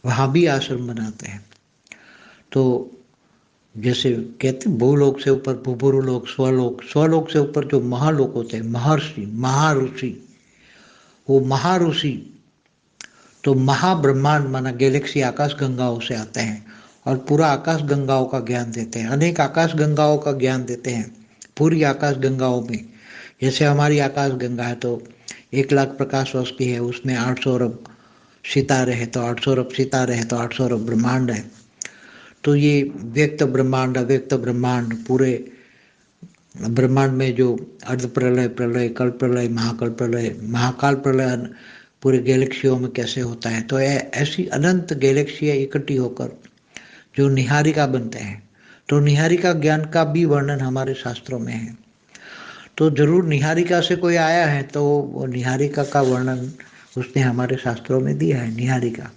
वहाँ भी आश्रम बनाते हैं। तो जैसे कहते हैं भूलोक से ऊपर भूभुरलोक, स्वलोक, स्वलोक से ऊपर जो महालोक होते हैं, महर्षि, महाऋषि, वो महाऋषि तो महाब्रह्मांड माना गैलेक्सी आकाश गंगाओं से आते हैं और पूरा आकाश गंगाओं का ज्ञान देते हैं, अनेक आकाश गंगाओं का ज्ञान देते हैं पूरी आकाश गंगाओं में। जैसे हमारी आकाश गंगा है तो 1 लाख प्रकाश वर्ष की है, उसमें 800 अरब सितारे हैं, तो 800 अरब सितारे हैं तो 800 अरब ब्रह्मांड है। तो ये व्यक्त ब्रह्मांड, अव्यक्त ब्रह्मांड, पूरे ब्रह्मांड में जो अर्ध प्रलय, प्रलय, कल प्रलय, महाकल प्रलय, महाकाल प्रलय पूरे गैलेक्सियों में कैसे होता है, तो ऐसी अनंत गैलेक्सियाँ इकट्ठी होकर जो निहारिका बनते हैं, तो निहारिका ज्ञान का भी वर्णन हमारे शास्त्रों में है। तो जरूर निहारिका से कोई आया है तो वो निहारिका का वर्णन उसने हमारे शास्त्रों में दिया है। निहारिका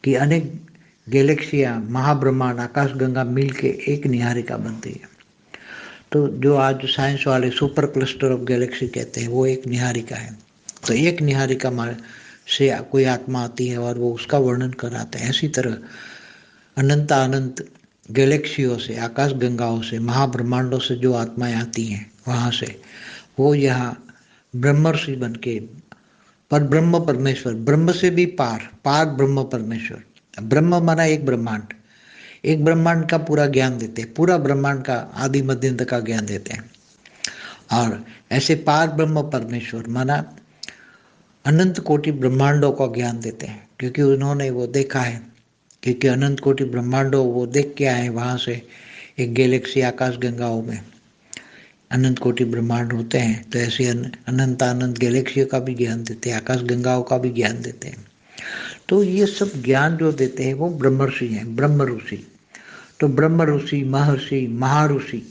कि अनेक गैलेक्सियाँ, महाब्रह्मांड, आकाश गंगा मिल के एक निहारिका बनती है। तो जो आज साइंस वाले सुपर क्लस्टर ऑफ गैलेक्सी कहते हैं वो एक निहारिका है। तो एक निहारिका से कोई आत्मा आती है और वो उसका वर्णन कराते हैं। इसी तरह अनंत अनंत गैलेक्सियों से, आकाश गंगाओं से, महाब्रह्मांडों से जो आत्माएं आती हैं वहाँ से वो यहाँ ब्रह्मर्षि बन के, पर ब्रह्म परमेश्वर, ब्रह्म से भी पार, पार ब्रह्म परमेश्वर। ब्रह्म माना एक ब्रह्मांड, एक ब्रह्मांड का पूरा ज्ञान देते हैं, पूरा ब्रह्मांड का आदि मध्य अंत का ज्ञान देते हैं। और ऐसे पार ब्रह्म परमेश्वर माना अनंत कोटि ब्रह्मांडों का ज्ञान देते हैं, क्योंकि उन्होंने वो देखा है, क्योंकि अनंत कोटि ब्रह्मांडों वो देख के आए वहाँ से। एक गैलेक्सी आकाश गंगाओं में अनंत कोटि ब्रह्मांड होते हैं, तो ऐसे अनंत अनंत गैलेक्सियों का भी ज्ञान देते हैं, आकाश गंगाओं का भी ज्ञान देते हैं। तो ये सब ज्ञान जो देते हैं वो ब्रह्मर्षि हैं, ब्रह्म ऋषि। तो ब्रह्म ऋषि, महर्षि, महाऋषि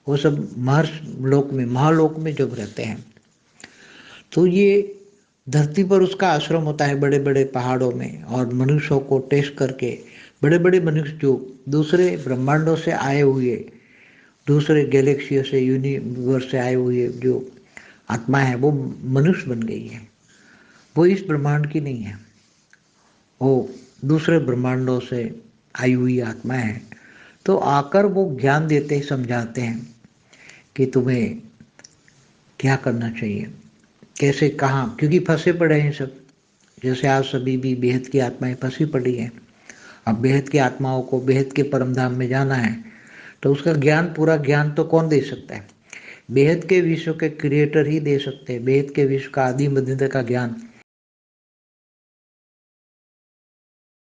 वो सब महर्ष लोक में, महालोक में जब रहते हैं तो ये धरती पर उसका आश्रम होता है बड़े बड़े पहाड़ों में, और मनुष्यों को टेस्ट करके बड़े बड़े मनुष्य जो दूसरे ब्रह्मांडों से आए हुए, दूसरे गैलेक्सियों से, यूनिवर्स से आए हुए जो आत्मा है वो मनुष्य बन गई है। वो इस ब्रह्मांड की नहीं है, वो दूसरे ब्रह्मांडों से आई हुई आत्मा है। तो आकर वो ज्ञान देते, समझाते हैं कि तुम्हें क्या करना चाहिए, कैसे, कहाँ, क्योंकि फंसे पड़े हैं सब। जैसे आज सभी भी बेहद की आत्माएं फंसी पड़ी हैं। अब बेहद की आत्माओं को बेहद के परमधाम में जाना है तो उसका ज्ञान, पूरा ज्ञान तो कौन दे सकता है? बेहद के विश्व के क्रिएटर ही दे सकते हैं। बेहद के विश्व का आदि मध्य का ज्ञान